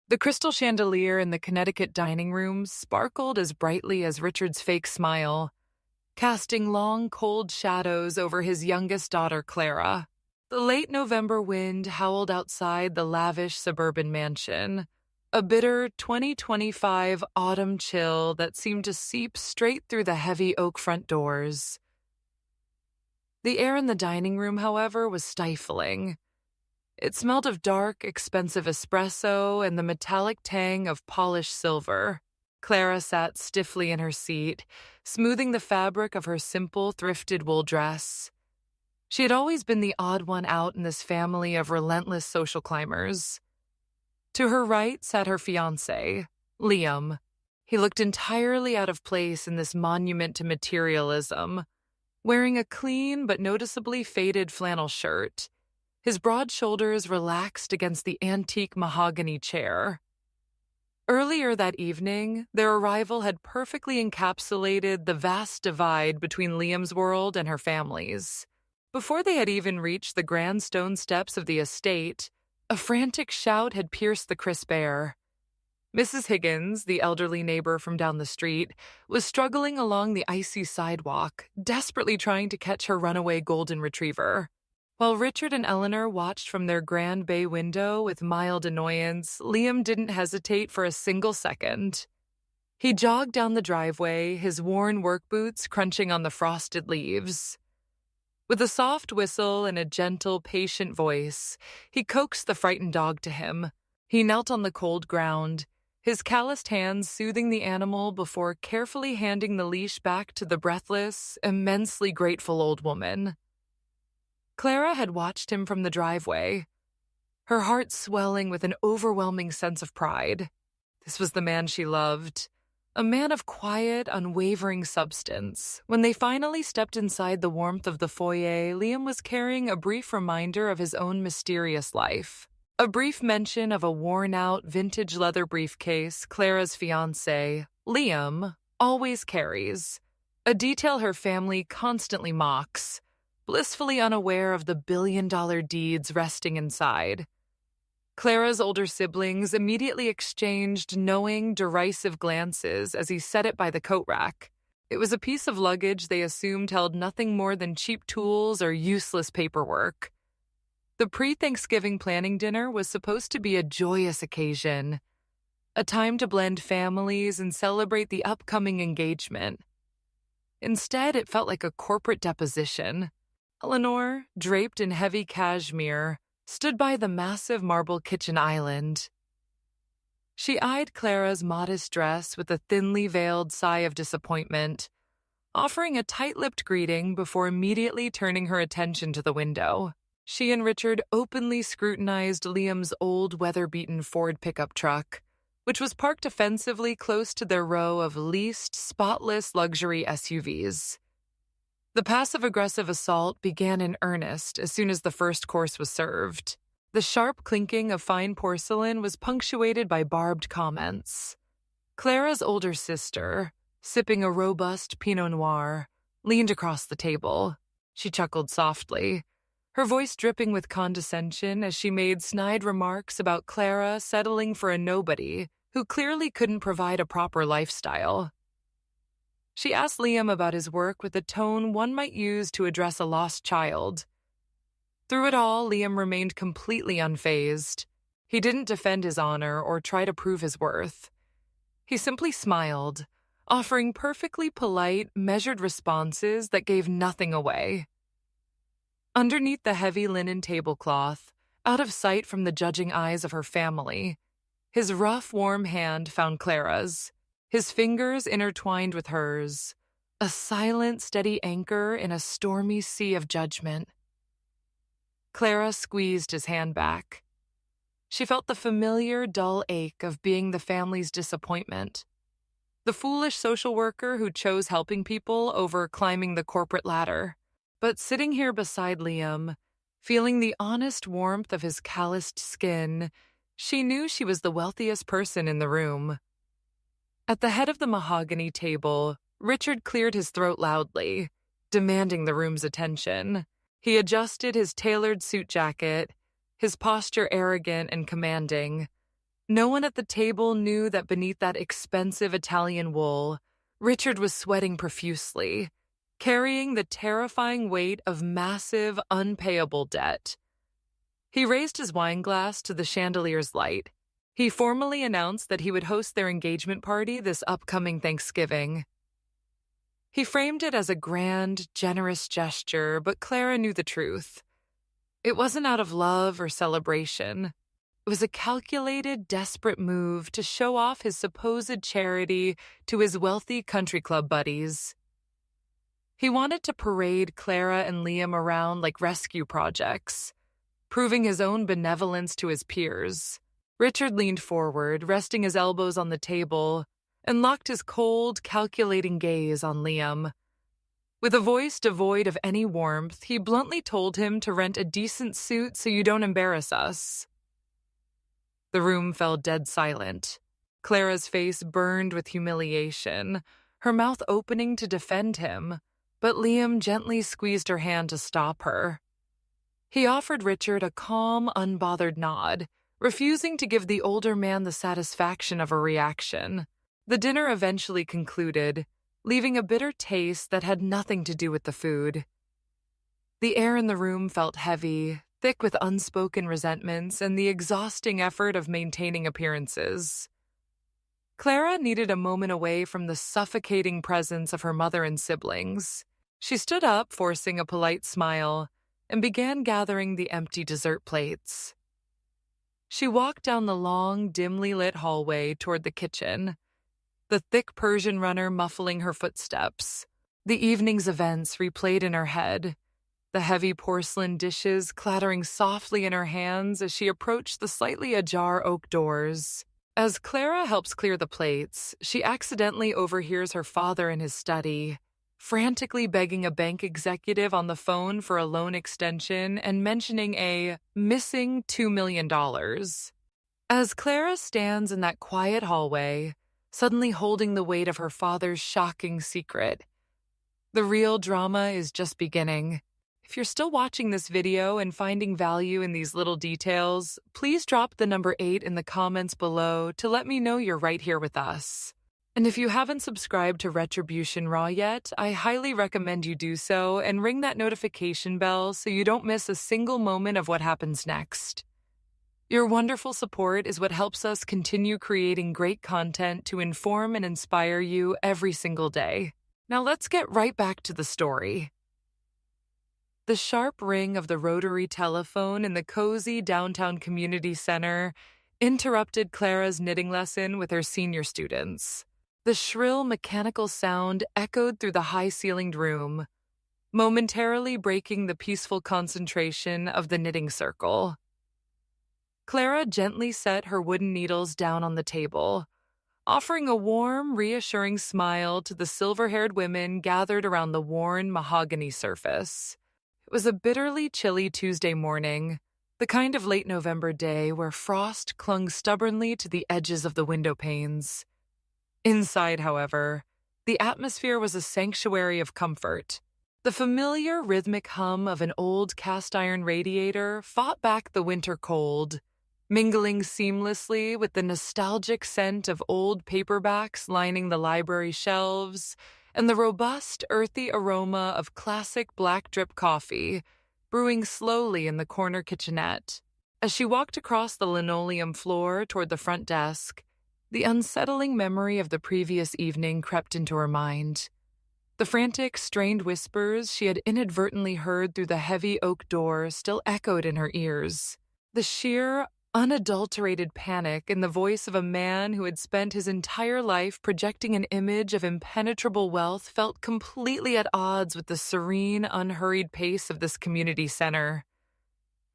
The crystal chandelier in the Connecticut dining room sparkled as brightly as Richard's fake smile, casting long, cold shadows over his youngest daughter, Clara. The late November wind howled outside the lavish suburban mansion, a bitter 2025 autumn chill that seemed to seep straight through the heavy oak front doors. The air in the dining room, however, was stifling. It smelled of dark, expensive espresso and the metallic tang of polished silver. Clara sat stiffly in her seat, smoothing the fabric of her simple, thrifted wool dress. She had always been the odd one out in this family of relentless social climbers. To her right sat her fiancé, Liam. He looked entirely out of place in this monument to materialism, wearing a clean but noticeably faded flannel shirt, his broad shoulders relaxed against the antique mahogany chair. Earlier that evening, their arrival had perfectly encapsulated the vast divide between Liam's world and her family's. Before they had even reached the grand stone steps of the estate, a frantic shout had pierced the crisp air. Mrs. Higgins, the elderly neighbor from down the street, was struggling along the icy sidewalk, desperately trying to catch her runaway golden retriever. While Richard and Eleanor watched from their grand bay window with mild annoyance, Liam didn't hesitate for a single second. He jogged down the driveway, his worn work boots crunching on the frosted leaves. With a soft whistle and a gentle, patient voice, he coaxed the frightened dog to him. He knelt on the cold ground, his calloused hands soothing the animal before carefully handing the leash back to the breathless, immensely grateful old woman. Clara had watched him from the driveway, her heart swelling with an overwhelming sense of pride. This was the man she loved, a man of quiet, unwavering substance. When they finally stepped inside the warmth of the foyer, Liam was carrying a brief reminder of his own mysterious life. A brief mention of a worn-out, vintage leather briefcase Clara's fiancé, Liam, always carries, a detail her family constantly mocks, blissfully unaware of the billion-dollar deeds resting inside. Clara's older siblings immediately exchanged knowing, derisive glances as he set it by the coat rack. It was a piece of luggage they assumed held nothing more than cheap tools or useless paperwork. The pre-Thanksgiving planning dinner was supposed to be a joyous occasion, a time to blend families and celebrate the upcoming engagement. Instead, it felt like a corporate deposition. Eleanor, draped in heavy cashmere, stood by the massive marble kitchen island. She eyed Clara's modest dress with a thinly veiled sigh of disappointment, offering a tight-lipped greeting before immediately turning her attention to the window. She and Richard openly scrutinized Liam's old, weather-beaten Ford pickup truck, which was parked offensively close to their row of leased, spotless luxury SUVs. The passive-aggressive assault began in earnest as soon as the first course was served. The sharp clinking of fine porcelain was punctuated by barbed comments. Clara's older sister, sipping a robust Pinot Noir, leaned across the table. She chuckled softly, her voice dripping with condescension as she made snide remarks about Clara settling for a nobody who clearly couldn't provide a proper lifestyle. She asked Liam about his work with a tone one might use to address a lost child. Through it all, Liam remained completely unfazed. He didn't defend his honor or try to prove his worth. He simply smiled, offering perfectly polite, measured responses that gave nothing away. Underneath the heavy linen tablecloth, out of sight from the judging eyes of her family, his rough, warm hand found Clara's. His fingers intertwined with hers, a silent, steady anchor in a stormy sea of judgment. Clara squeezed his hand back. She felt the familiar, dull ache of being the family's disappointment. The foolish social worker who chose helping people over climbing the corporate ladder. But sitting here beside Liam, feeling the honest warmth of his calloused skin, she knew she was the wealthiest person in the room. At the head of the mahogany table, Richard cleared his throat loudly, demanding the room's attention. He adjusted his tailored suit jacket, his posture arrogant and commanding. No one at the table knew that beneath that expensive Italian wool, Richard was sweating profusely, carrying the terrifying weight of massive, unpayable debt. He raised his wine glass to the chandelier's light. He formally announced that he would host their engagement party this upcoming Thanksgiving. He framed it as a grand, generous gesture, but Clara knew the truth. It wasn't out of love or celebration. It was a calculated, desperate move to show off his supposed charity to his wealthy country club buddies. He wanted to parade Clara and Liam around like rescue projects, proving his own benevolence to his peers. Richard leaned forward, resting his elbows on the table, and locked his cold, calculating gaze on Liam. With a voice devoid of any warmth, he bluntly told him to rent a decent suit so you don't embarrass us. The room fell dead silent. Clara's face burned with humiliation, her mouth opening to defend him, but Liam gently squeezed her hand to stop her. He offered Richard a calm, unbothered nod, refusing to give the older man the satisfaction of a reaction. The dinner eventually concluded, leaving a bitter taste that had nothing to do with the food. The air in the room felt heavy, thick with unspoken resentments and the exhausting effort of maintaining appearances. Clara needed a moment away from the suffocating presence of her mother and siblings. She stood up, forcing a polite smile, and began gathering the empty dessert plates. She walked down the long, dimly lit hallway toward the kitchen, the thick Persian runner muffling her footsteps. The evening's events replayed in her head, the heavy porcelain dishes clattering softly in her hands as she approached the slightly ajar oak doors. As Clara helps clear the plates, she accidentally overhears her father in his study, frantically begging a bank executive on the phone for a loan extension and mentioning a missing $2 million. As Clara stands in that quiet hallway, suddenly holding the weight of her father's shocking secret, the real drama is just beginning. If you're still watching this video and finding value in these little details, please drop the number 8 in the comments below to let me know you're right here with us. And if you haven't subscribed to Retribution Raw yet, I highly recommend you do so and ring that notification bell so you don't miss a single moment of what happens next. Your wonderful support is what helps us continue creating great content to inform and inspire you every single day. Now let's get right back to the story. The sharp ring of the rotary telephone in the cozy downtown community center interrupted Clara's knitting lesson with her senior students. The shrill mechanical sound echoed through the high-ceilinged room, momentarily breaking the peaceful concentration of the knitting circle. Clara gently set her wooden needles down on the table, offering a warm, reassuring smile to the silver-haired women gathered around the worn mahogany surface. It was a bitterly chilly Tuesday morning, the kind of late November day where frost clung stubbornly to the edges of the window panes. Inside, however, the atmosphere was a sanctuary of comfort. The familiar rhythmic hum of an old cast-iron radiator fought back the winter cold, mingling seamlessly with the nostalgic scent of old paperbacks lining the library shelves and the robust, earthy aroma of classic black drip coffee brewing slowly in the corner kitchenette. As she walked across the linoleum floor toward the front desk, the unsettling memory of the previous evening crept into her mind. The frantic, strained whispers she had inadvertently heard through the heavy oak door still echoed in her ears. The sheer, unadulterated panic in the voice of a man who had spent his entire life projecting an image of impenetrable wealth felt completely at odds with the serene, unhurried pace of this community center.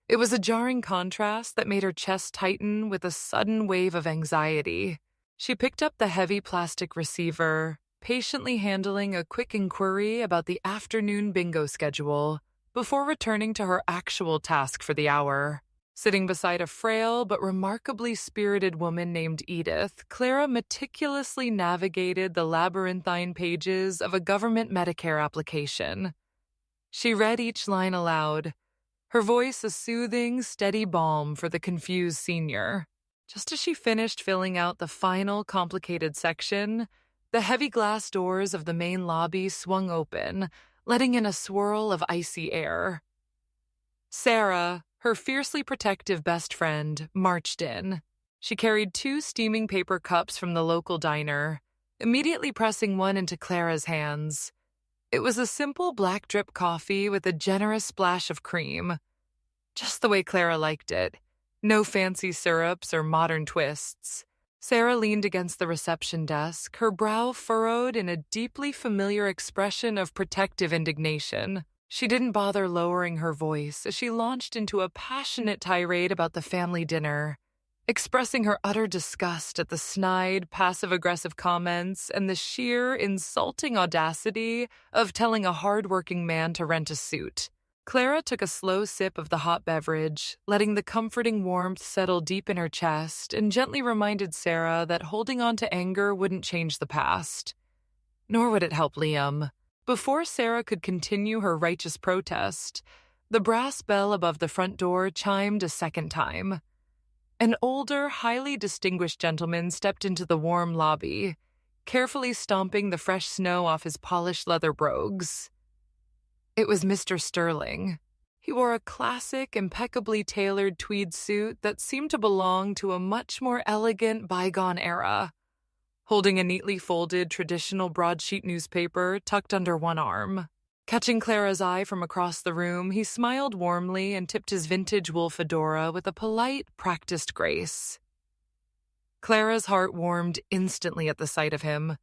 It was a jarring contrast that made her chest tighten with a sudden wave of anxiety. She picked up the heavy plastic receiver, patiently handling a quick inquiry about the afternoon bingo schedule before returning to her actual task for the hour. Sitting beside a frail but remarkably spirited woman named Edith, Clara meticulously navigated the labyrinthine pages of a government Medicare application. She read each line aloud, her voice a soothing, steady balm for the confused senior. Just as she finished filling out the final complicated section, the heavy glass doors of the main lobby swung open, letting in a swirl of icy air. Sarah, her fiercely protective best friend, marched in. She carried 2 steaming paper cups from the local diner, immediately pressing one into Clara's hands. It was a simple black drip coffee with a generous splash of cream. Just the way Clara liked it. No fancy syrups or modern twists. Sarah leaned against the reception desk, her brow furrowed in a deeply familiar expression of protective indignation. She didn't bother lowering her voice as she launched into a passionate tirade about the family dinner, expressing her utter disgust at the snide, passive-aggressive comments and the sheer, insulting audacity of telling a hard-working man to rent a suit. Clara took a slow sip of the hot beverage, letting the comforting warmth settle deep in her chest, and gently reminded Sarah that holding on to anger wouldn't change the past. Nor would it help Liam. Before Sarah could continue her righteous protest, the brass bell above the front door chimed a second time. An older, highly distinguished gentleman stepped into the warm lobby, carefully stomping the fresh snow off his polished leather brogues. It was Mr. Sterling. He wore a classic, impeccably tailored tweed suit that seemed to belong to a much more elegant bygone era. Holding a neatly folded traditional broadsheet newspaper tucked under one arm. Catching Clara's eye from across the room, he smiled warmly and tipped his vintage wool fedora with a polite, practiced grace. Clara's heart warmed instantly at the sight of him.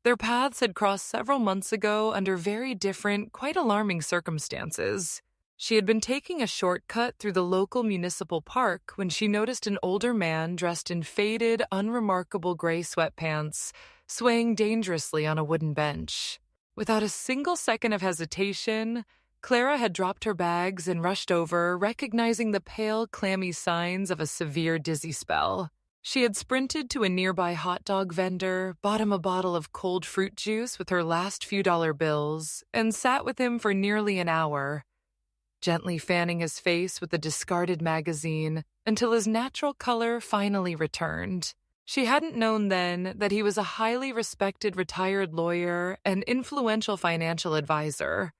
Their paths had crossed several months ago under very different, quite alarming circumstances. She had been taking a shortcut through the local municipal park when she noticed an older man dressed in faded, unremarkable gray sweatpants, swaying dangerously on a wooden bench. Without a single second of hesitation, Clara had dropped her bags and rushed over, recognizing the pale, clammy signs of a severe dizzy spell. She had sprinted to a nearby hot dog vendor, bought him a bottle of cold fruit juice with her last few dollar bills, and sat with him for nearly an hour, gently fanning his face with a discarded magazine until his natural color finally returned. She hadn't known then that he was a highly respected retired lawyer and influential financial advisor.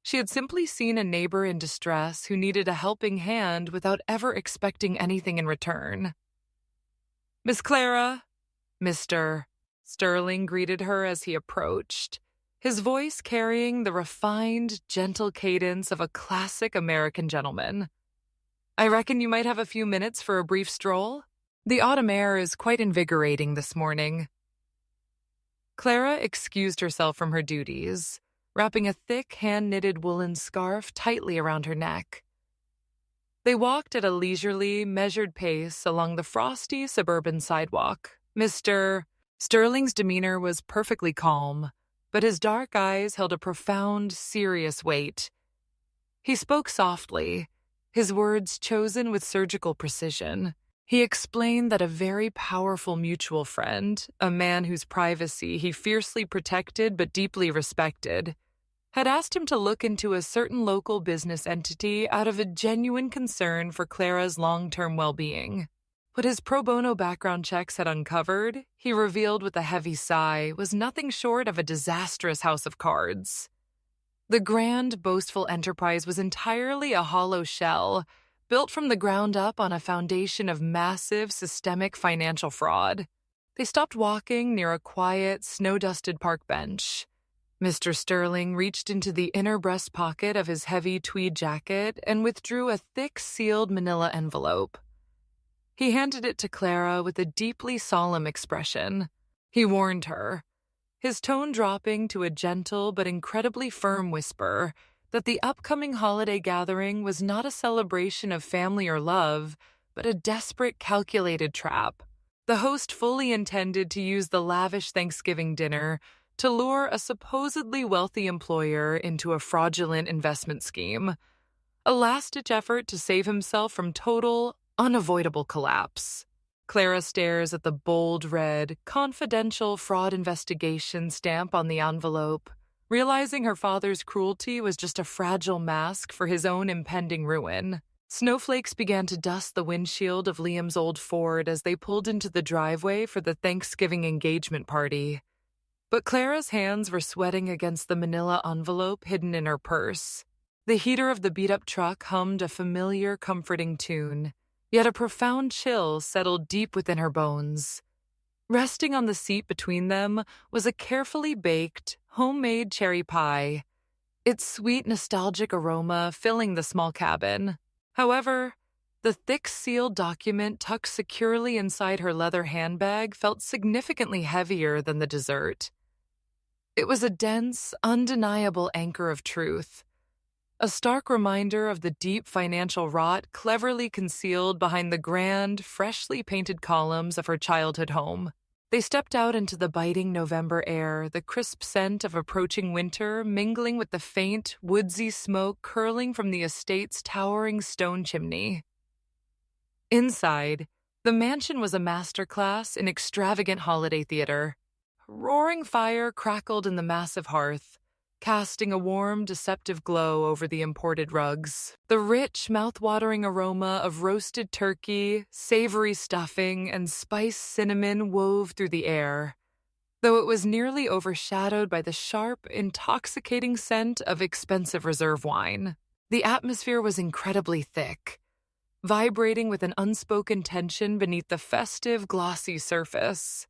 She had simply seen a neighbor in distress who needed a helping hand without ever expecting anything in return. "Miss Clara," Mr. Sterling greeted her as he approached, his voice carrying the refined, gentle cadence of a classic American gentleman. "I reckon you might have a few minutes for a brief stroll? The autumn air is quite invigorating this morning." Clara excused herself from her duties, wrapping a thick, hand-knitted woolen scarf tightly around her neck. They walked at a leisurely, measured pace along the frosty suburban sidewalk. Mr. Sterling's demeanor was perfectly calm, but his dark eyes held a profound, serious weight. He spoke softly, his words chosen with surgical precision. He explained that a very powerful mutual friend, a man whose privacy he fiercely protected but deeply respected, had asked him to look into a certain local business entity out of a genuine concern for Clara's long-term well-being. What his pro bono background checks had uncovered, he revealed with a heavy sigh, was nothing short of a disastrous house of cards. The grand, boastful enterprise was entirely a hollow shell, built from the ground up on a foundation of massive, systemic financial fraud. They stopped walking near a quiet, snow-dusted park bench. Mr. Sterling reached into the inner breast pocket of his heavy tweed jacket and withdrew a thick, sealed manila envelope. He handed it to Clara with a deeply solemn expression. He warned her, his tone dropping to a gentle but incredibly firm whisper, that the upcoming holiday gathering was not a celebration of family or love, but a desperate, calculated trap. The host fully intended to use the lavish Thanksgiving dinner to lure a supposedly wealthy employer into a fraudulent investment scheme, a last-ditch effort to save himself from total, unavoidable collapse. Clara stares at the bold red, confidential fraud investigation stamp on the envelope, realizing her father's cruelty was just a fragile mask for his own impending ruin. Snowflakes began to dust the windshield of Liam's old Ford as they pulled into the driveway for the Thanksgiving engagement party. But Clara's hands were sweating against the manila envelope hidden in her purse. The heater of the beat-up truck hummed a familiar, comforting tune, yet a profound chill settled deep within her bones. Resting on the seat between them was a carefully baked, homemade cherry pie, its sweet, nostalgic aroma filling the small cabin. However, the thick sealed document tucked securely inside her leather handbag felt significantly heavier than the dessert. It was a dense, undeniable anchor of truth, a stark reminder of the deep financial rot cleverly concealed behind the grand, freshly painted columns of her childhood home. They stepped out into the biting November air, the crisp scent of approaching winter mingling with the faint, woodsy smoke curling from the estate's towering stone chimney. Inside, the mansion was a masterclass in extravagant holiday theater. A roaring fire crackled in the massive hearth, casting a warm, deceptive glow over the imported rugs. The rich, mouth-watering aroma of roasted turkey, savory stuffing, and spiced cinnamon wove through the air, though it was nearly overshadowed by the sharp, intoxicating scent of expensive reserve wine. The atmosphere was incredibly thick, vibrating with an unspoken tension beneath the festive, glossy surface.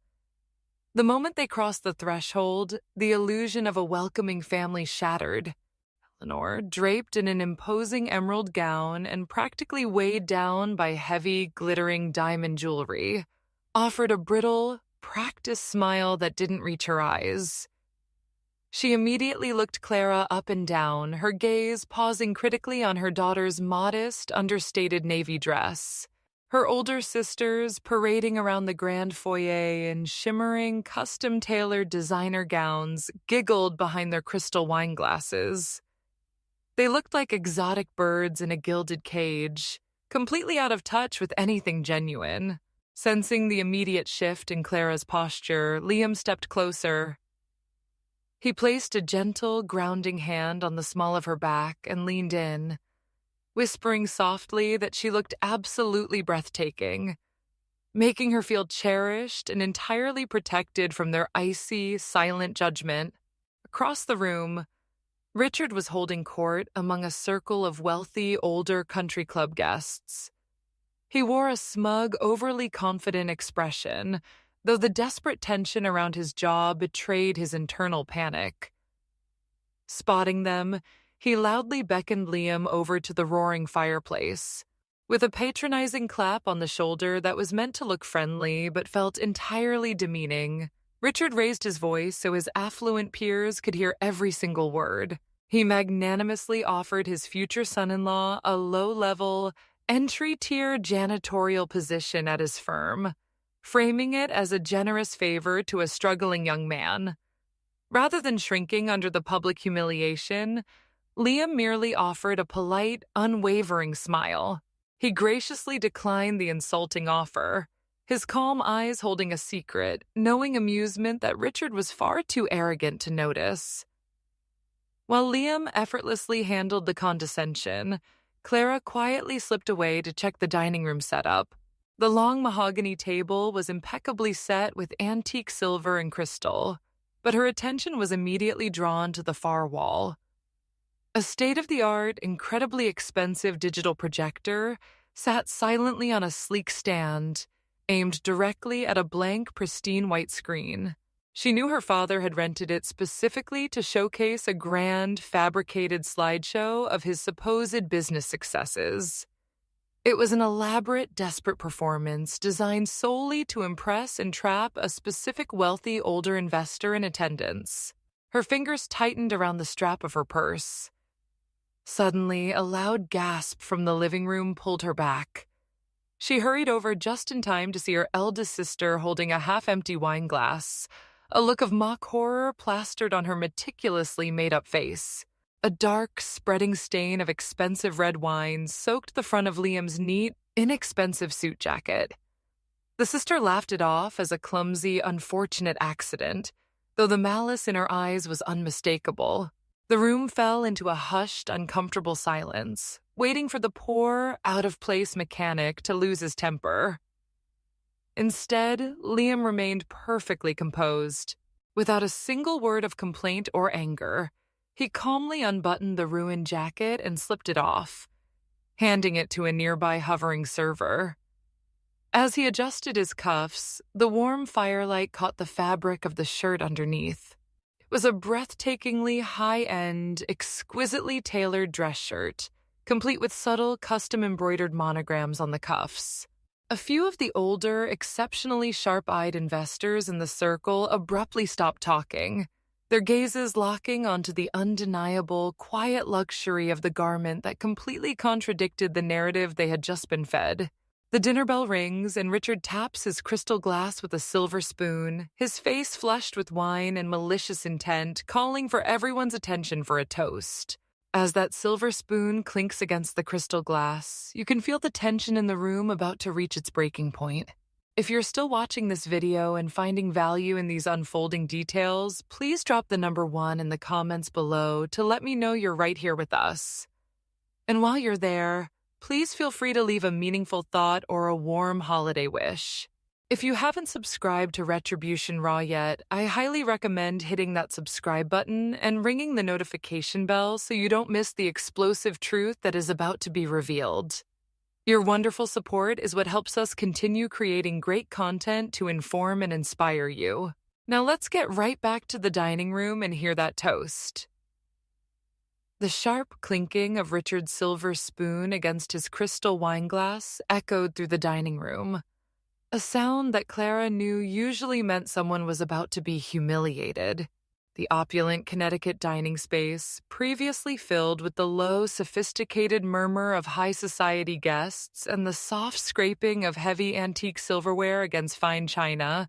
The moment they crossed the threshold, the illusion of a welcoming family shattered. Eleanor, draped in an imposing emerald gown and practically weighed down by heavy, glittering diamond jewelry, offered a brittle, practiced smile that didn't reach her eyes. She immediately looked Clara up and down, her gaze pausing critically on her daughter's modest, understated navy dress. Her older sisters, parading around the grand foyer in shimmering, custom-tailored designer gowns, giggled behind their crystal wine glasses. They looked like exotic birds in a gilded cage, completely out of touch with anything genuine. Sensing the immediate shift in Clara's posture, Liam stepped closer. He placed a gentle, grounding hand on the small of her back and leaned in, whispering softly that she looked absolutely breathtaking, making her feel cherished and entirely protected from their icy, silent judgment. Across the room, Richard was holding court among a circle of wealthy, older country club guests. He wore a smug, overly confident expression, though the desperate tension around his jaw betrayed his internal panic. Spotting them, he loudly beckoned Liam over to the roaring fireplace. With a patronizing clap on the shoulder that was meant to look friendly but felt entirely demeaning, Richard raised his voice so his affluent peers could hear every single word. He magnanimously offered his future son-in-law a low-level, entry-tier janitorial position at his firm, framing it as a generous favor to a struggling young man. Rather than shrinking under the public humiliation, Liam merely offered a polite, unwavering smile. He graciously declined the insulting offer, his calm eyes holding a secret, knowing amusement that Richard was far too arrogant to notice. While Liam effortlessly handled the condescension, Clara quietly slipped away to check the dining room setup. The long mahogany table was impeccably set with antique silver and crystal, but her attention was immediately drawn to the far wall. A state-of-the-art, incredibly expensive digital projector sat silently on a sleek stand, aimed directly at a blank, pristine white screen. She knew her father had rented it specifically to showcase a grand, fabricated slideshow of his supposed business successes. It was an elaborate, desperate performance designed solely to impress and trap a specific wealthy older investor in attendance. Her fingers tightened around the strap of her purse. Suddenly, a loud gasp from the living room pulled her back. She hurried over just in time to see her eldest sister holding a half-empty wine glass, a look of mock horror plastered on her meticulously made-up face. A dark, spreading stain of expensive red wine soaked the front of Liam's neat, inexpensive suit jacket. The sister laughed it off as a clumsy, unfortunate accident, though the malice in her eyes was unmistakable. The room fell into a hushed, uncomfortable silence, waiting for the poor, out-of-place mechanic to lose his temper. Instead, Liam remained perfectly composed. Without a single word of complaint or anger, he calmly unbuttoned the ruined jacket and slipped it off, handing it to a nearby hovering server. As he adjusted his cuffs, the warm firelight caught the fabric of the shirt underneath. It was a breathtakingly high-end, exquisitely tailored dress shirt, complete with subtle, custom-embroidered monograms on the cuffs. A few of the older, exceptionally sharp-eyed investors in the circle abruptly stopped talking, their gazes locking onto the undeniable, quiet luxury of the garment that completely contradicted the narrative they had just been fed. The dinner bell rings, and Richard taps his crystal glass with a silver spoon, his face flushed with wine and malicious intent, calling for everyone's attention for a toast. As that silver spoon clinks against the crystal glass, you can feel the tension in the room about to reach its breaking point. If you're still watching this video and finding value in these unfolding details, please drop the number 1 in the comments below to let me know you're right here with us. And while you're there, please feel free to leave a meaningful thought or a warm holiday wish. If you haven't subscribed to Retribution Raw yet, I highly recommend hitting that subscribe button and ringing the notification bell so you don't miss the explosive truth that is about to be revealed. Your wonderful support is what helps us continue creating great content to inform and inspire you. Now let's get right back to the dining room and hear that toast. The sharp clinking of Richard's silver spoon against his crystal wineglass echoed through the dining room, a sound that Clara knew usually meant someone was about to be humiliated. The opulent Connecticut dining space, previously filled with the low, sophisticated murmur of high society guests and the soft scraping of heavy antique silverware against fine china,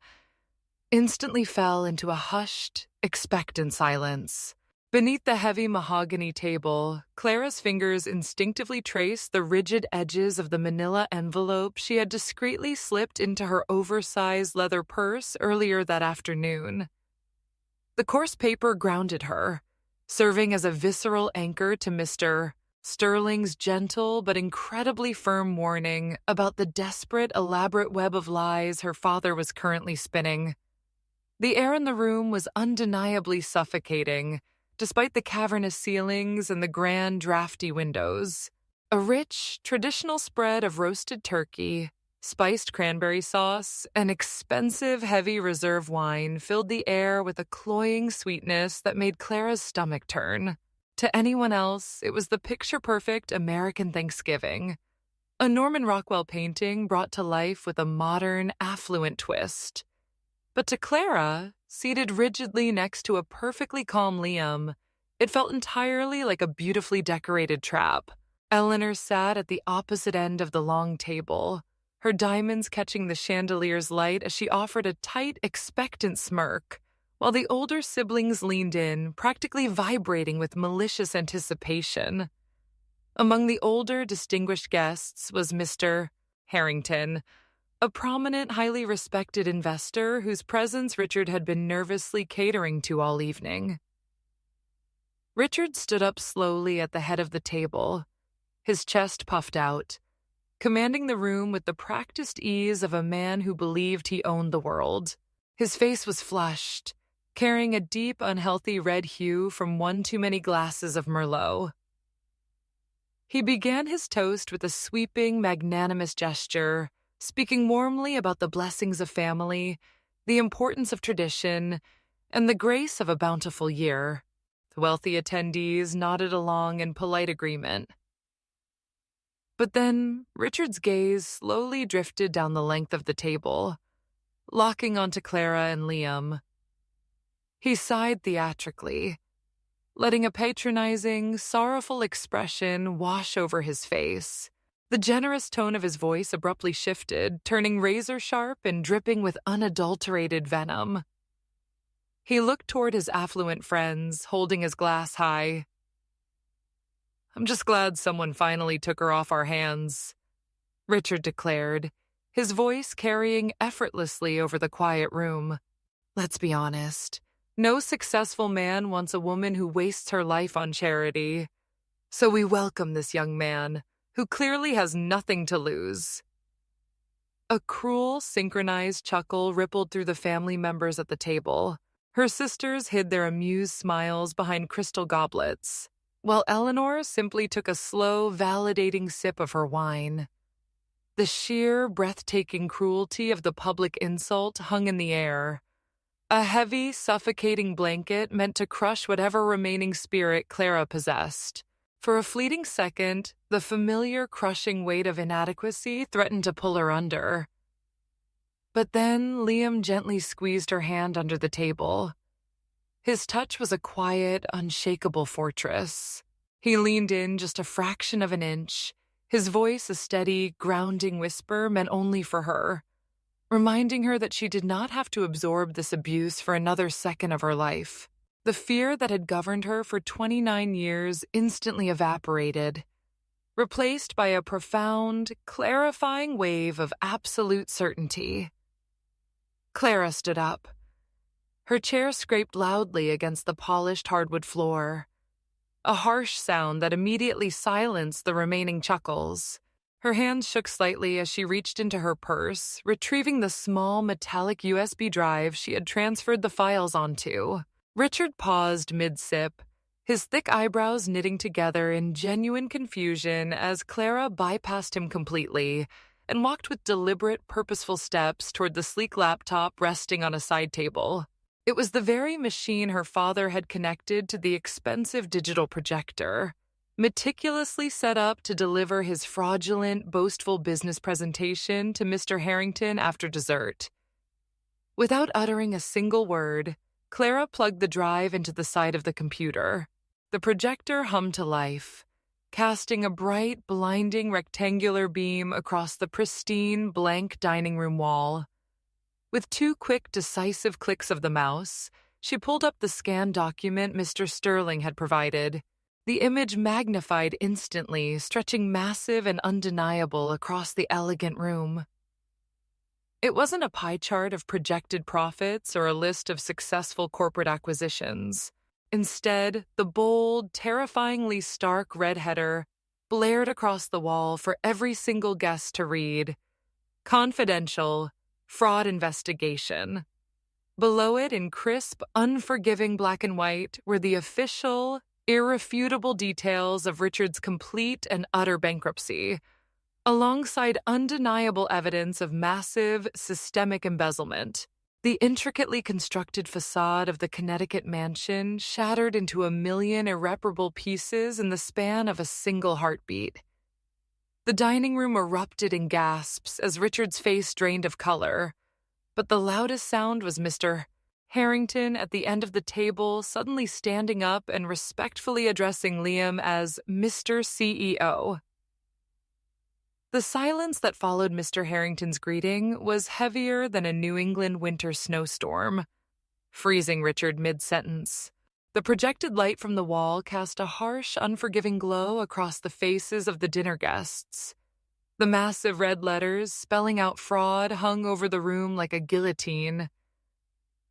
instantly fell into a hushed, expectant silence. Beneath the heavy mahogany table, Clara's fingers instinctively traced the rigid edges of the manila envelope she had discreetly slipped into her oversized leather purse earlier that afternoon. The coarse paper grounded her, serving as a visceral anchor to Mr. Sterling's gentle but incredibly firm warning about the desperate, elaborate web of lies her father was currently spinning. The air in the room was undeniably suffocating, despite the cavernous ceilings and the grand, drafty windows. A rich, traditional spread of roasted turkey, spiced cranberry sauce, and expensive, heavy reserve wine filled the air with a cloying sweetness that made Clara's stomach turn. To anyone else, it was the picture-perfect American Thanksgiving, a Norman Rockwell painting brought to life with a modern, affluent twist. But to Clara, seated rigidly next to a perfectly calm Liam, it felt entirely like a beautifully decorated trap. Eleanor sat at the opposite end of the long table, her diamonds catching the chandelier's light as she offered a tight, expectant smirk, while the older siblings leaned in, practically vibrating with malicious anticipation. Among the older, distinguished guests was Mr. Harrington, a prominent, highly respected investor whose presence Richard had been nervously catering to all evening. Richard stood up slowly at the head of the table, his chest puffed out, commanding the room with the practiced ease of a man who believed he owned the world. His face was flushed, carrying a deep, unhealthy red hue from one too many glasses of Merlot. He began his toast with a sweeping, magnanimous gesture, speaking warmly about the blessings of family, the importance of tradition, and the grace of a bountiful year. The wealthy attendees nodded along in polite agreement. But then Richard's gaze slowly drifted down the length of the table, locking onto Clara and Liam. He sighed theatrically, letting a patronizing, sorrowful expression wash over his face. The generous tone of his voice abruptly shifted, turning razor-sharp and dripping with unadulterated venom. He looked toward his affluent friends, holding his glass high. "I'm just glad someone finally took her off our hands," Richard declared, his voice carrying effortlessly over the quiet room. Let's be honest, no successful man wants a woman who wastes her life on charity. So we welcome this young man, who clearly has nothing to lose. A cruel, synchronized chuckle rippled through the family members at the table. Her sisters hid their amused smiles behind crystal goblets, while Eleanor simply took a slow, validating sip of her wine. The sheer, breathtaking cruelty of the public insult hung in the air. A heavy, suffocating blanket meant to crush whatever remaining spirit Clara possessed. For a fleeting second, the familiar crushing weight of inadequacy threatened to pull her under. But then Liam gently squeezed her hand under the table. His touch was a quiet, unshakable fortress. He leaned in just a fraction of an inch, his voice a steady, grounding whisper meant only for her, reminding her that she did not have to absorb this abuse for another second of her life. The fear that had governed her for 29 years instantly evaporated, replaced by a profound, clarifying wave of absolute certainty. Clara stood up. Her chair scraped loudly against the polished hardwood floor, a harsh sound that immediately silenced the remaining chuckles. Her hands shook slightly as she reached into her purse, retrieving the small metallic USB drive she had transferred the files onto. Richard paused mid-sip, his thick eyebrows knitting together in genuine confusion as Clara bypassed him completely and walked with deliberate, purposeful steps toward the sleek laptop resting on a side table. It was the very machine her father had connected to the expensive digital projector, meticulously set up to deliver his fraudulent, boastful business presentation to Mr. Harrington after dessert. Without uttering a single word, Clara plugged the drive into the side of the computer. The projector hummed to life, casting a bright, blinding rectangular beam across the pristine, blank dining room wall. With 2 quick, decisive clicks of the mouse, she pulled up the scanned document Mr. Sterling had provided. The image magnified instantly, stretching massive and undeniable across the elegant room. It wasn't a pie chart of projected profits or a list of successful corporate acquisitions. Instead, the bold, terrifyingly stark red header blared across the wall for every single guest to read. Confidential, fraud investigation. Below it, in crisp, unforgiving black and white, were the official, irrefutable details of Richard's complete and utter bankruptcy, alongside undeniable evidence of massive, systemic embezzlement. The intricately constructed facade of the Connecticut mansion shattered into a million irreparable pieces in the span of a single heartbeat. The dining room erupted in gasps as Richard's face drained of color, but the loudest sound was Mr. Harrington at the end of the table suddenly standing up and respectfully addressing Liam as Mr. CEO. The silence that followed Mr. Harrington's greeting was heavier than a New England winter snowstorm, freezing Richard mid-sentence. The projected light from the wall cast a harsh, unforgiving glow across the faces of the dinner guests. The massive red letters spelling out fraud hung over the room like a guillotine.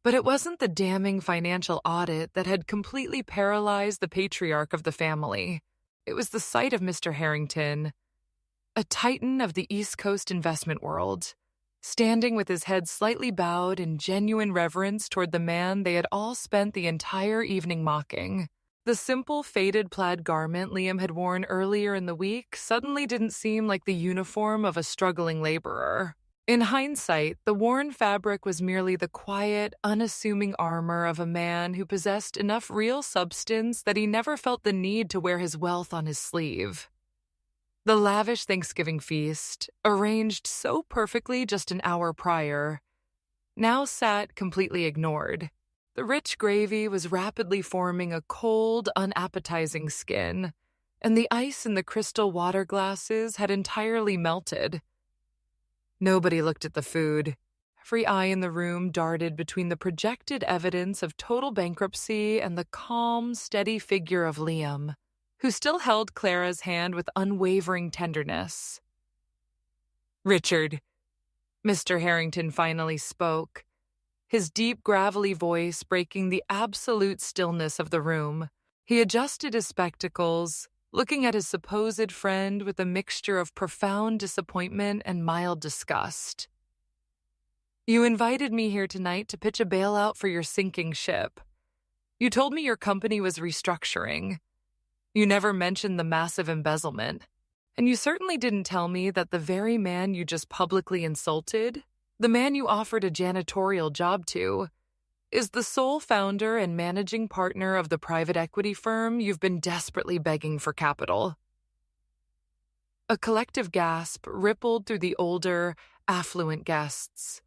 But it wasn't the damning financial audit that had completely paralyzed the patriarch of the family. It was the sight of Mr. Harrington, a titan of the East Coast investment world, standing with his head slightly bowed in genuine reverence toward the man they had all spent the entire evening mocking. The simple faded plaid garment Liam had worn earlier in the week suddenly didn't seem like the uniform of a struggling laborer. In hindsight, the worn fabric was merely the quiet, unassuming armor of a man who possessed enough real substance that he never felt the need to wear his wealth on his sleeve. The lavish Thanksgiving feast, arranged so perfectly just an hour prior, now sat completely ignored. The rich gravy was rapidly forming a cold, unappetizing skin, and the ice in the crystal water glasses had entirely melted. Nobody looked at the food. Every eye in the room darted between the projected evidence of total bankruptcy and the calm, steady figure of Liam, who still held Clara's hand with unwavering tenderness. "Richard," Mr. Harrington finally spoke, his deep, gravelly voice breaking the absolute stillness of the room. He adjusted his spectacles, looking at his supposed friend with a mixture of profound disappointment and mild disgust. "You invited me here tonight to pitch a bailout for your sinking ship. You told me your company was restructuring. You never mentioned the massive embezzlement. And you certainly didn't tell me that the very man you just publicly insulted, the man you offered a janitorial job to, is the sole founder and managing partner of the private equity firm you've been desperately begging for capital." A collective gasp rippled through the older, affluent guests.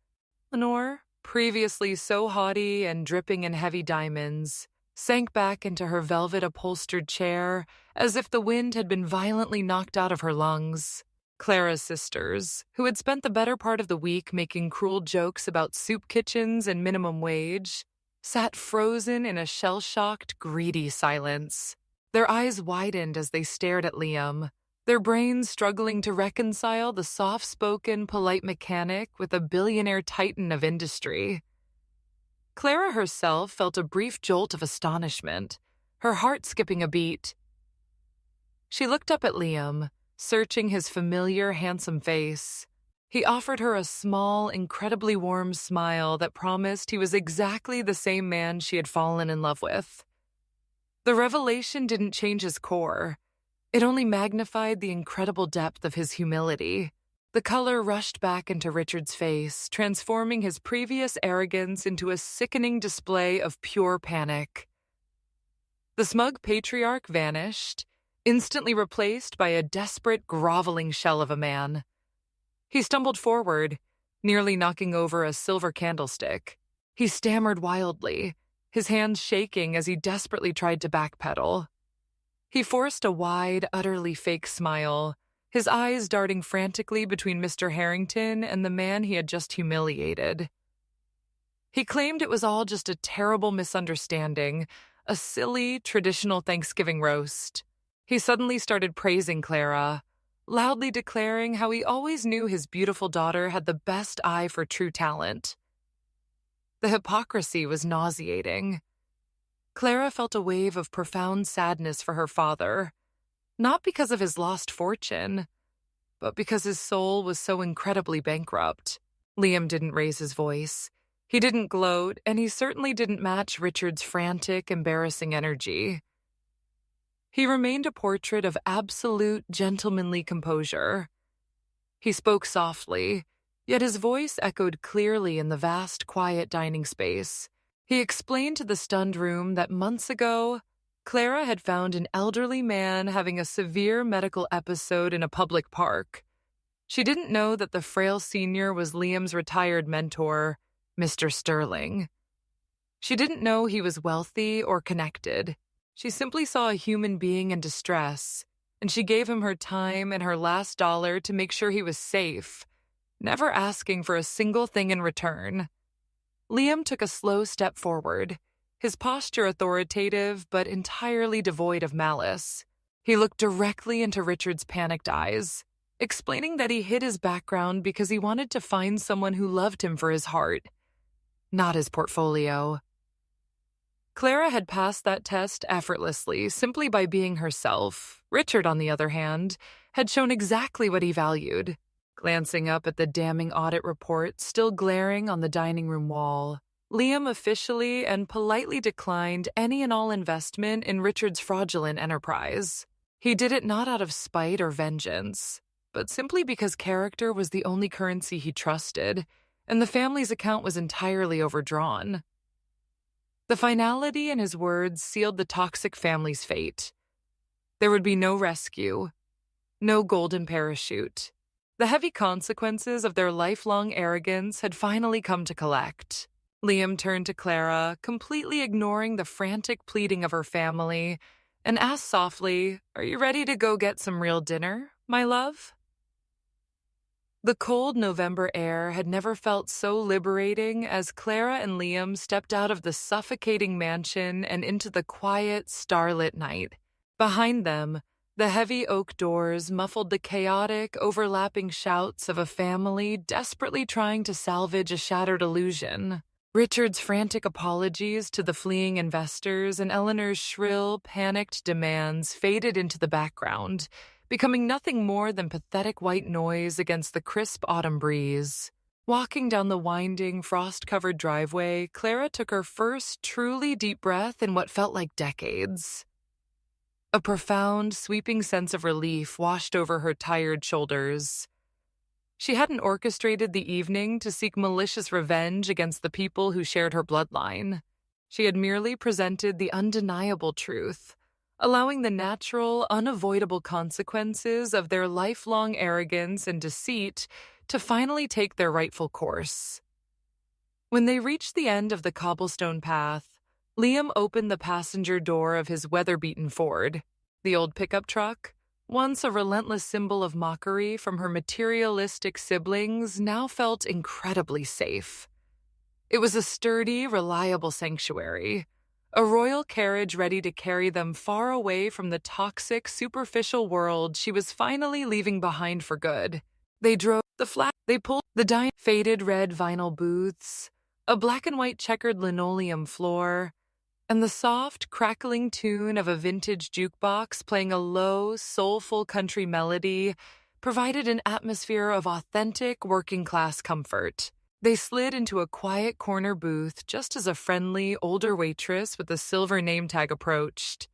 Lenore, previously so haughty and dripping in heavy diamonds, sank back into her velvet-upholstered chair as if the wind had been violently knocked out of her lungs. Clara's sisters, who had spent the better part of the week making cruel jokes about soup kitchens and minimum wage, sat frozen in a shell-shocked, greedy silence. Their eyes widened as they stared at Liam, their brains struggling to reconcile the soft-spoken, polite mechanic with a billionaire titan of industry. Clara herself felt a brief jolt of astonishment, her heart skipping a beat. She looked up at Liam, searching his familiar, handsome face. He offered her a small, incredibly warm smile that promised he was exactly the same man she had fallen in love with. The revelation didn't change his core. It only magnified the incredible depth of his humility. The color rushed back into Richard's face, transforming his previous arrogance into a sickening display of pure panic. The smug patriarch vanished, instantly replaced by a desperate, groveling shell of a man. He stumbled forward, nearly knocking over a silver candlestick. He stammered wildly, his hands shaking as he desperately tried to backpedal. He forced a wide, utterly fake smile, his eyes darting frantically between Mr. Harrington and the man he had just humiliated. He claimed it was all just a terrible misunderstanding, a silly, traditional Thanksgiving roast. He suddenly started praising Clara, loudly declaring how he always knew his beautiful daughter had the best eye for true talent. The hypocrisy was nauseating. Clara felt a wave of profound sadness for her father, not because of his lost fortune, but because his soul was so incredibly bankrupt. Liam didn't raise his voice. He didn't gloat, and he certainly didn't match Richard's frantic, embarrassing energy. He remained a portrait of absolute, gentlemanly composure. He spoke softly, yet his voice echoed clearly in the vast, quiet dining space. He explained to the stunned room that months ago, Clara had found an elderly man having a severe medical episode in a public park. She didn't know that the frail senior was Liam's retired mentor, Mr. Sterling. She didn't know he was wealthy or connected. She simply saw a human being in distress, and she gave him her time and her last dollar to make sure he was safe, never asking for a single thing in return. Liam took a slow step forward, his posture authoritative but entirely devoid of malice. He looked directly into Richard's panicked eyes, explaining that he hid his background because he wanted to find someone who loved him for his heart, not his portfolio. Clara had passed that test effortlessly, simply by being herself. Richard, on the other hand, had shown exactly what he valued. Glancing up at the damning audit report still glaring on the dining room wall, Liam officially and politely declined any and all investment in Richard's fraudulent enterprise. He did it not out of spite or vengeance, but simply because character was the only currency he trusted, and the family's account was entirely overdrawn. The finality in his words sealed the toxic family's fate. There would be no rescue, no golden parachute. The heavy consequences of their lifelong arrogance had finally come to collect. Liam turned to Clara, completely ignoring the frantic pleading of her family, and asked softly, "Are you ready to go get some real dinner, my love?" The cold November air had never felt so liberating as Clara and Liam stepped out of the suffocating mansion and into the quiet, starlit night. Behind them, the heavy oak doors muffled the chaotic, overlapping shouts of a family desperately trying to salvage a shattered illusion. Richard's frantic apologies to the fleeing investors and Eleanor's shrill, panicked demands faded into the background, becoming nothing more than pathetic white noise against the crisp autumn breeze. Walking down the winding, frost-covered driveway, Clara took her first truly deep breath in what felt like decades. A profound, sweeping sense of relief washed over her tired shoulders. She hadn't orchestrated the evening to seek malicious revenge against the people who shared her bloodline. She had merely presented the undeniable truth, allowing the natural, unavoidable consequences of their lifelong arrogance and deceit to finally take their rightful course. When they reached the end of the cobblestone path, Liam opened the passenger door of his weather-beaten Ford. The old pickup truck, once a relentless symbol of mockery from her materialistic siblings, now felt incredibly safe. It was a sturdy, reliable sanctuary, a royal carriage ready to carry them far away from the toxic, superficial world she was finally leaving behind for good. They drove the flat, they pulled the faded red vinyl booths, a black and white checkered linoleum floor, and the soft, crackling tune of a vintage jukebox playing a low, soulful country melody provided an atmosphere of authentic working-class comfort. They slid into a quiet corner booth just as a friendly, older waitress with a silver name tag approached.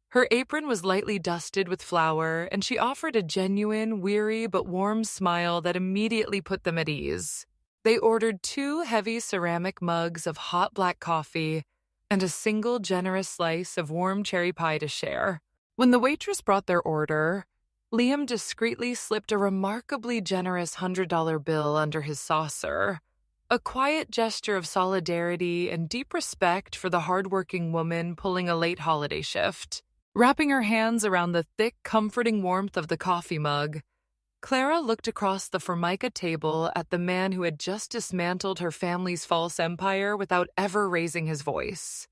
Her apron was lightly dusted with flour, and she offered a genuine, weary but warm smile that immediately put them at ease. They ordered 2 heavy ceramic mugs of hot black coffee and a single generous slice of warm cherry pie to share. When the waitress brought their order, Liam discreetly slipped a remarkably generous $100 bill under his saucer, a quiet gesture of solidarity and deep respect for the hardworking woman pulling a late holiday shift. Wrapping her hands around the thick, comforting warmth of the coffee mug, Clara looked across the formica table at the man who had just dismantled her family's false empire without ever raising his voice.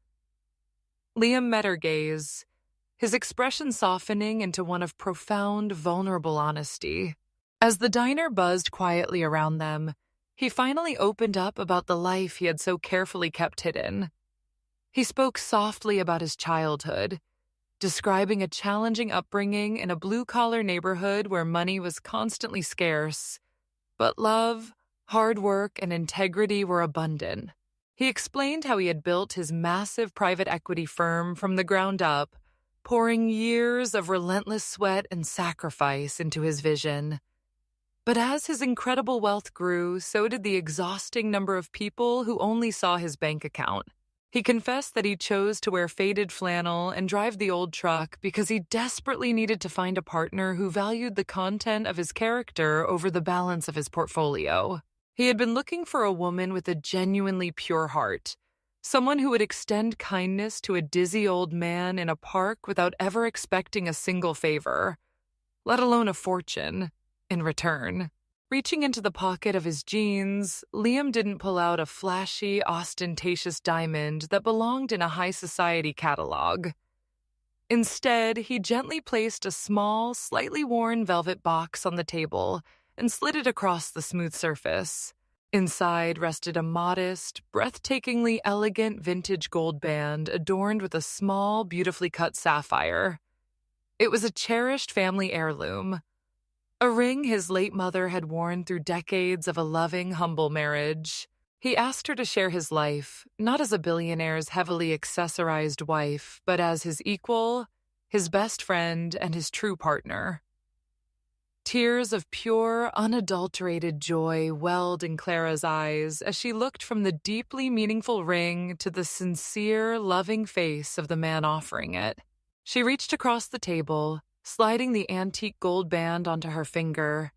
Liam met her gaze, his expression softening into one of profound, vulnerable honesty. As the diner buzzed quietly around them, he finally opened up about the life he had so carefully kept hidden. He spoke softly about his childhood, describing a challenging upbringing in a blue-collar neighborhood where money was constantly scarce, but love, hard work, and integrity were abundant. He explained how he had built his massive private equity firm from the ground up, pouring years of relentless sweat and sacrifice into his vision. But as his incredible wealth grew, so did the exhausting number of people who only saw his bank account. He confessed that he chose to wear faded flannel and drive the old truck because he desperately needed to find a partner who valued the content of his character over the balance of his portfolio. He had been looking for a woman with a genuinely pure heart, someone who would extend kindness to a dizzy old man in a park without ever expecting a single favor, let alone a fortune, in return. Reaching into the pocket of his jeans, Liam didn't pull out a flashy, ostentatious diamond that belonged in a high society catalog. Instead, he gently placed a small, slightly worn velvet box on the table and slid it across the smooth surface. Inside rested a modest, breathtakingly elegant vintage gold band adorned with a small, beautifully cut sapphire. It was a cherished family heirloom, a ring his late mother had worn through decades of a loving, humble marriage. He asked her to share his life, not as a billionaire's heavily accessorized wife, but as his equal, his best friend, and his true partner. Tears of pure, unadulterated joy welled in Clara's eyes as she looked from the deeply meaningful ring to the sincere, loving face of the man offering it. She reached across the table, sliding the antique gold band onto her finger.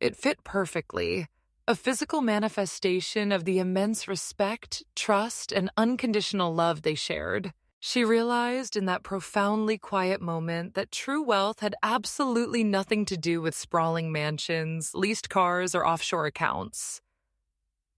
It fit perfectly, a physical manifestation of the immense respect, trust, and unconditional love they shared. She realized in that profoundly quiet moment that true wealth had absolutely nothing to do with sprawling mansions, leased cars, or offshore accounts.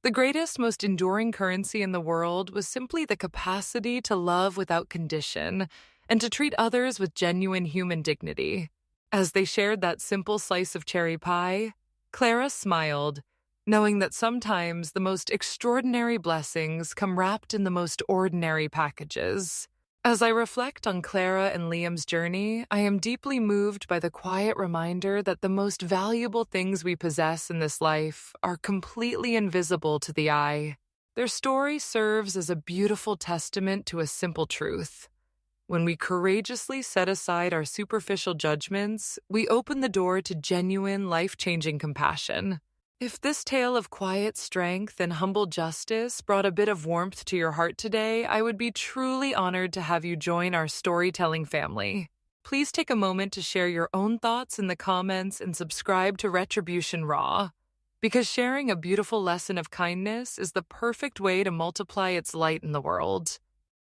The greatest, most enduring currency in the world was simply the capacity to love without condition and to treat others with genuine human dignity. As they shared that simple slice of cherry pie, Clara smiled, knowing that sometimes the most extraordinary blessings come wrapped in the most ordinary packages. As I reflect on Clara and Liam's journey, I am deeply moved by the quiet reminder that the most valuable things we possess in this life are completely invisible to the eye. Their story serves as a beautiful testament to a simple truth. When we courageously set aside our superficial judgments, we open the door to genuine, life-changing compassion. If this tale of quiet strength and humble justice brought a bit of warmth to your heart today, I would be truly honored to have you join our storytelling family. Please take a moment to share your own thoughts in the comments and subscribe to Retribution Raw, because sharing a beautiful lesson of kindness is the perfect way to multiply its light in the world.